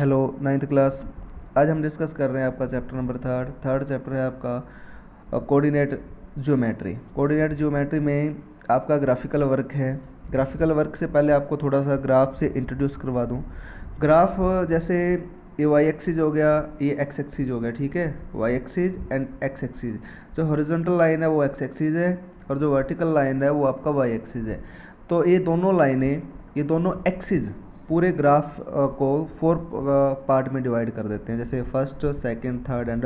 Hello ninth class. आज हम discuss कर रहे हैं आपका चैप्टर नंबर थर्ड चैप्टर है आपका कोऑर्डिनेट ज्योमेट्री। कोऑर्डिनेट ज्योमेट्री में आपका ग्राफिकल वर्क है। ग्राफिकल वर्क से पहले आपको थोड़ा सा ग्राफ से इंट्रोड्यूस करवा दूं। ग्राफ जैसे ये वाई एक्सिस हो गया, ये एक्स एक्सिस हो गया, ठीक है। Y axis and X axis, जो हॉरिजॉन्टल लाइन है वो एक्स एक्सिस है और जो वर्टिकल लाइन है वो आपका वाई एक्सिस है। तो ये दोनों लाइनें, ये दोनों एक्सिस पूरे ग्राफ को 4 पार्ट में डिवाइड कर देते हैं, जैसे first, second, third and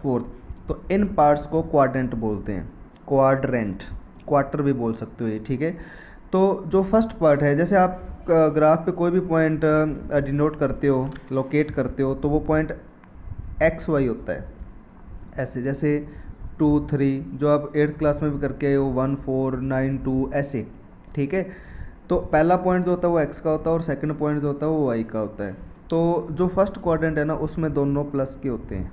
fourth. तो इन पार्ट्स को क्वाड्रेंट बोलते हैं। क्वाड्रेंट, क्वार्टर भी बोल सकते हो ये, ठीक है। तो जो फर्स्ट पार्ट है, जैसे आप ग्राफ पे कोई भी पॉइंट डिनोट करते हो, लोकेट करते हो, तो वो पॉइंट एक्स वाई होता है ऐसे, जैसे 2 3, जो आप 8th क्लास में भी करके आए हो, 1 4 9 2 ऐसे, ठीक है। तो पहला पॉइंट जो होता है वो एक्स का होता है और सेकंड पॉइंट जो होता है वो वाई का होता है। तो जो फर्स्ट क्वाड्रेंट है ना, उसमें दोनों प्लस के होते हैं,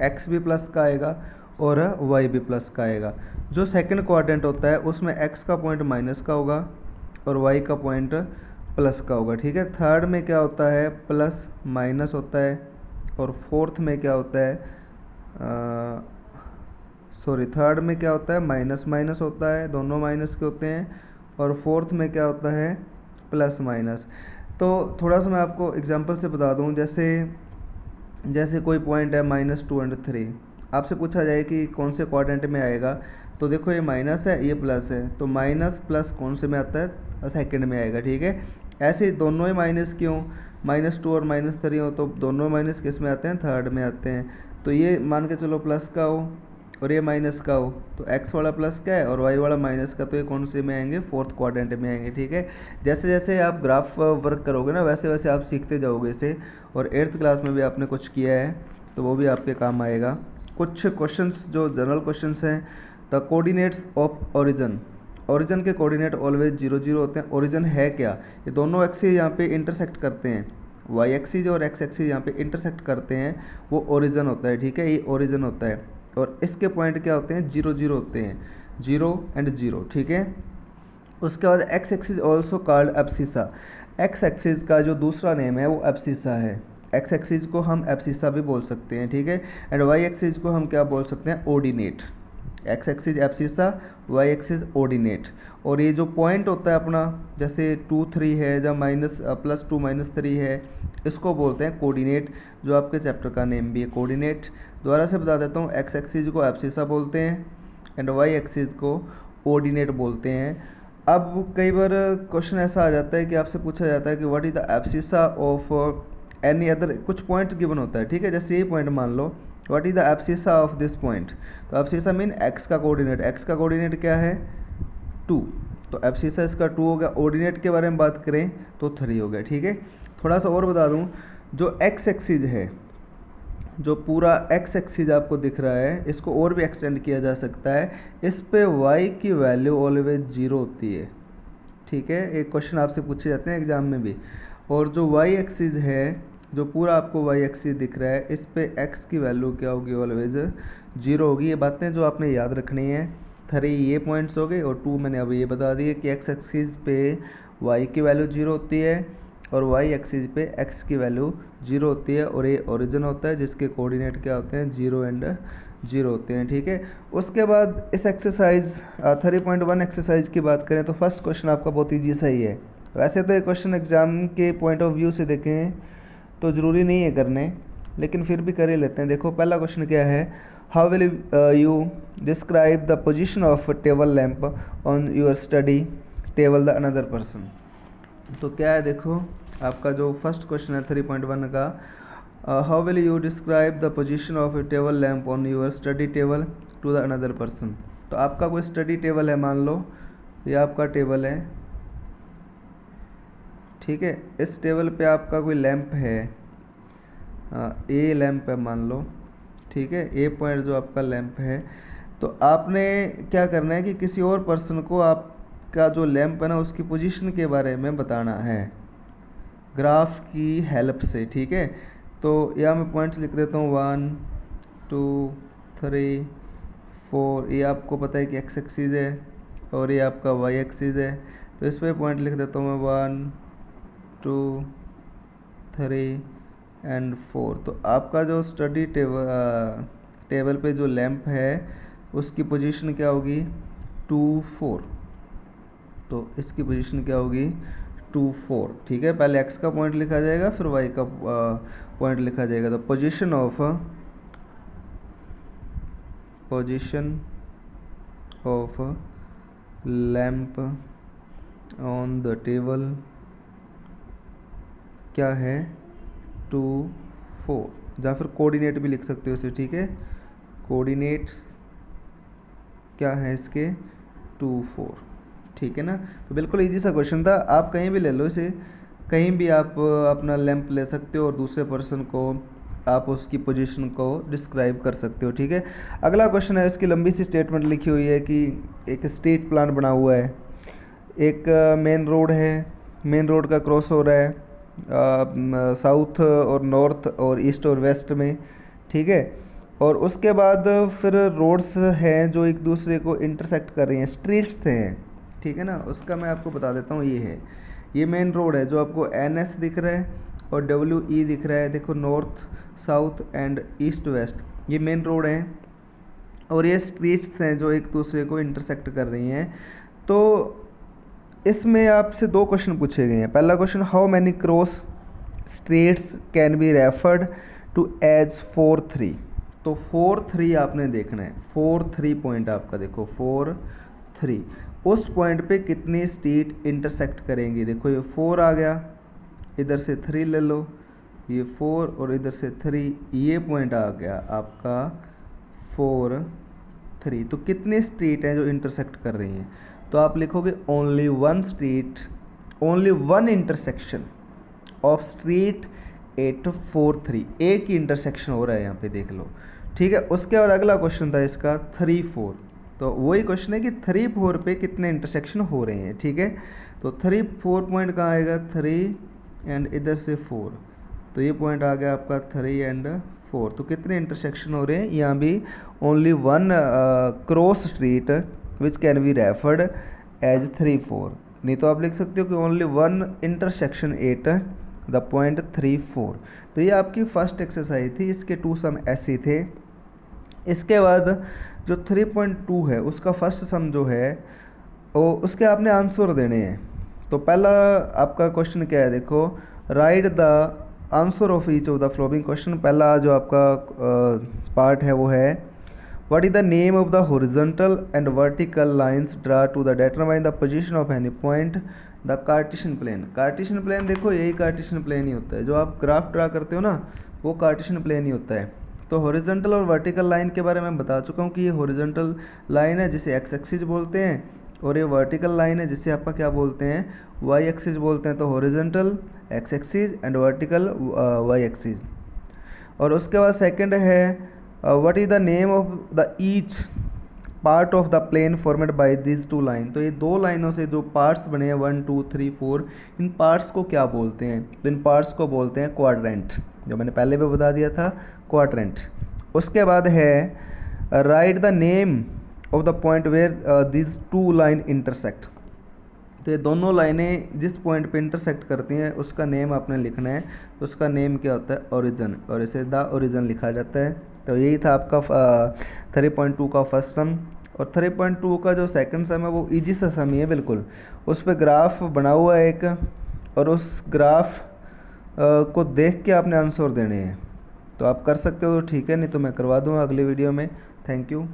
एक्स भी प्लस का आएगा और वाई भी प्लस का आएगा। जो सेकंड क्वाड्रेंट होता है उसमें एक्स का पॉइंट माइनस का होगा और वाई का पॉइंट प्लस का होगा, ठीक है। थर्ड में क्या होता है, प्लस माइनस होता है। और फोर्थ में क्या होता है, थर्ड में क्या होता है, माइनस माइनस होता है, दोनों माइनस के होते हैं। और फोर्थ में क्या होता है, प्लस माइनस। तो थोड़ा सा मैं आपको एग्जांपल से बता दूं, जैसे कोई पॉइंट है -2 और 3, आपसे पूछा जाए कि कौन से क्वाड्रेंट में आएगा, तो देखो ये माइनस है, ये प्लस है, तो माइनस प्लस कौन से में आता है, सेकंड में आएगा, ठीक है। ऐसे ही दोनों ही माइनस क्यों, -2 और -3 हो तो दोनों माइनस किस में आते हैं, थर्ड में आते हैं। तो ये मान के चलो प्लस का हो और ये माइनस का हो, तो x वाला प्लस का है और y वाला माइनस का, तो ये कौन से में आएंगे, फोर्थ क्वाड्रेंट में आएंगे, ठीक है। जैसे जैसे आप ग्राफ वर्क करोगे ना, वैसे वैसे आप सीखते जाओगे इसे। और 8th क्लास में भी आपने कुछ किया है तो वो भी आपके काम आएगा। कुछ क्वेश्चंस जो जनरल क्वेश्चंस हैं, the coordinates of origin. Origin के कोऑर्डिनेट ऑलवेज 0 0 होते हैं। ओरिजिन है क्या, ये दोनों एक्सिस यहाँ पे इंटरसेक्ट करते हैं, वाई एक्सिस और एक्स एक्सिस यहाँ पे इंटरसेक्ट करते हैं, वो ओरिजिन होता है, ठीक है। ये ओरिजिन होता है और इसके पॉइंट क्या होते हैं, 0 0 होते हैं, 0 एंड 0, ठीक है। उसके बाद x axis also called abscissa. X axis का जो दूसरा नेम है वो एब्सिसा है। एक्स एक्सिस को हम एब्सिसा भी बोल सकते हैं, ठीक है। एंड वाई एक्सिस को हम क्या बोल सकते हैं, ordinate. X axis abscissa, Y axis ordinate. और ये जो पॉइंट होता है अपना, जैसे 2 3 है या +2 -3 है, इसको बोलते हैं कोऑर्डिनेट, जो आपके चैप्टर का नेम भी है, कोऑर्डिनेट। दोबारा से बता देता हूँ, एक्स एक्सिस को एब्सिसा बोलते हैं एंड वाई एक्सिस को ऑर्डिनेट बोलते हैं। अब कई बार क्वेश्चन ऐसा आ जाता है कि आपसे पूछा जाता है कि what is the abscissa of any other, कुछ पॉइंट गिवन होता है, ठीक है। जैसे ये पॉइंट मान लो, what is the abscissa of this point, तो एब्सिसा मीन एक्स का कोऑर्डिनेट। एक्स का कोऑर्डिनेट क्या है, 2, तो एब्सिसा इसका 2 हो गया। ऑर्डिनेट के बारे में बात करें तो 3 हो गया, ठीक है। थोड़ा सा और बता दूं, जो एक्स एक्सिस है, जो पूरा एक्स एक्सिस आपको दिख रहा है, इसको और भी एक्सटेंड किया जा सकता है। इस पे y की वैल्यू ऑलवेज 0 होती है, ठीक है। एक क्वेश्चन आपसे पूछे जाते हैं एग्जाम में भी। और जो y एक्सिस है, जो पूरा आपको y एक्सिस दिख रहा है, इस पे x की वैल्यू क्या होगी, ऑलवेज 0 होगी। ये बातें जो आपने याद रखनी है। 3 ये पॉइंट्स हो गए और 2 मैंने अभी ये बता दिए कि x एक्सिस पे y की वैल्यू 0 होती है और y एक्सिस पे x की वैल्यू 0 होती है। और ये ओरिजिन होता है जिसके कोऑर्डिनेट क्या होते हैं, 0 एंड 0 होते हैं, ठीक है। उसके बाद इस एक्सरसाइज 3.1 एक्सरसाइज की बात करें तो फर्स्ट क्वेश्चन आपका बहुत ईजी सही है। वैसे तो ये क्वेश्चन एग्जाम के पॉइंट ऑफ व्यू से देखें तो ज़रूरी नहीं है करने, लेकिन फिर भी कर ही लेते हैं। देखो पहला क्वेश्चन क्या है, how will you describe the position of table lamp on your study table the another person. तो क्या है, देखो आपका जो फर्स्ट क्वेश्चन है 3.1 का, how will you describe the position of a table lamp on your study table to the another person. तो आपका कोई स्टडी टेबल है, मान लो ये आपका टेबल है, ठीक है। इस टेबल पे आपका कोई लैम्प है, ए लैम्प है मान लो, ठीक है। ए पॉइंट जो आपका लैम्प है, तो आपने क्या करना है कि किसी और पर्सन को आपका जो लैम्प है ना, उसकी पोजीशन के बारे में बताना है ग्राफ की हेल्प से, ठीक है। तो यहाँ मैं पॉइंट्स लिख देता हूँ, 1 2 3 4। ये आपको पता है कि एक्स एक्सिस है और ये आपका वाई एक्सिस है, तो इस पर पॉइंट लिख देता हूँ मैं, 1 2 3 एंड 4। तो आपका जो स्टडी टेबल पे जो लैंप है उसकी पोजीशन क्या होगी 2 4। तो इसकी पोजीशन क्या होगी 2 4। ठीक है, पहले x का पॉइंट लिखा जाएगा फिर y का पॉइंट लिखा जाएगा। तो position of lamp on the table क्या है 2 4, या फिर कोऑर्डिनेट भी लिख सकते हो इसे। ठीक है, कोऑर्डिनेट्स क्या है इसके 2 4। ठीक है ना। तो बिल्कुल इजी सा क्वेश्चन था, आप कहीं भी ले लो इसे, कहीं भी आप अपना लैंप ले सकते हो और दूसरे पर्सन को आप उसकी पोजीशन को डिस्क्राइब कर सकते हो। ठीक है, अगला क्वेश्चन है, इसकी लंबी सी स्टेटमेंट लिखी हुई है कि एक स्ट्रीट प्लान बना हुआ है, एक मेन रोड है, मेन रोड का क्रॉस हो रहा है साउथ और नॉर्थ और ईस्ट और वेस्ट में। ठीक है, और उसके बाद फिर रोड्स हैं जो एक दूसरे को इंटरसेक्ट कर रही हैं, स्ट्रीट्स हैं। ठीक है ना, उसका मैं आपको बता देता हूँ। ये है, ये मेन रोड है जो आपको NS दिख रहा है और WE दिख रहा है। देखो, north south and east west, ये मेन रोड है और ये स्ट्रीट्स हैं जो एक दूसरे को इंटरसेक्ट कर रही हैं। तो इसमें आपसे 2 क्वेश्चन पूछे गए हैं। पहला question, how many cross streets can be referred to as 4 3। तो 4 3 आपने देखना है, 4 3 पॉइंट आपका देखो 4 3, उस पॉइंट पे कितनी स्ट्रीट इंटरसेक्ट करेंगी। देखो ये 4 आ गया, इधर से 3 ले लो, ये 4 और इधर से 3, ये पॉइंट आ गया आपका 4 3। तो कितनी स्ट्रीट हैं जो इंटरसेक्ट कर रही हैं। तो आप लिखोगे only one street, only one intersection of street 843, एक ही इंटरसेक्शन हो रहा है यहाँ पे, देख लो। ठीक है, उसके बाद अगला क्वेश्चन था इसका 3 4। तो वही क्वेश्चन है कि 3 4 पे कितने इंटरसेक्शन हो रहे हैं। ठीक है, तो 3 4 पॉइंट कहाँ आएगा 3 एंड इधर से 4, तो ये पॉइंट आ गया आपका 3 एंड 4। तो कितने इंटरसेक्शन हो रहे हैं यहाँ भी, only one cross street which can be referred as 3 4। नहीं तो आप लिख सकते हो कि only one intersection at the point 3 4। तो ये आपकी फर्स्ट एक्सरसाइज थी, इसके 2 सम ऐसे थे। इसके बाद जो 3.2 है उसका फर्स्ट सम जो है वो उसके आपने आंसर देने हैं। तो पहला आपका क्वेश्चन क्या है, देखो, right the answer of each of the following question. पहला जो आपका पार्ट है वो है, what is the name of the horizontal and vertical lines draw to the determine the position of any point the Cartesian plane. Cartesian plane देखो यही Cartesian plane ही होता है, जो आप ग्राफ ड्रा करते हो ना वो कार्टेशियन प्लेन ही होता है। तो हॉरिजॉन्टल और वर्टिकल लाइन के बारे में बता चुका हूँ कि ये हॉरिजॉन्टल लाइन है जिसे एक्स एक्सिस बोलते हैं, और ये वर्टिकल लाइन है जिसे आपका क्या बोलते हैं वाई एक्सिस बोलते हैं। तो horizontal X axis and vertical Y axis. और उसके बाद सेकंड है, what is the name of the each part of the plane formed by this 2 line. तो ये 2 लाइनों से जो पार्ट्स बने हैं 1 2 3 4, इन पार्ट्स को क्या बोलते हैं। तो इन पार्ट्स को बोलते हैं क्वाड्रेंट, जो मैंने पहले भी बता दिया था, क्वाड्रेंट। उसके बाद है, right the name of the point where this 2 line intersect. तो ये दोनों लाइनें जिस पॉइंट पे इंटरसेक्ट करती हैं उसका नेम आपने लिखना है। उसका नेम क्या होता है ओरिजिन, और इसे द ओरिजिन लिखा जाता है। तो यही था आपका 3.2 का फर्स्ट सम। और 3.2 का जो सेकंड सम है वो इजी सा सम ही है बिल्कुल। उस पर ग्राफ बना हुआ है एक, और उस ग्राफ को देख के आपने आंसर देने हैं। तो आप कर सकते हो, ठीक है, नहीं तो मैं करवा दूँगा अगली वीडियो में। Thank you.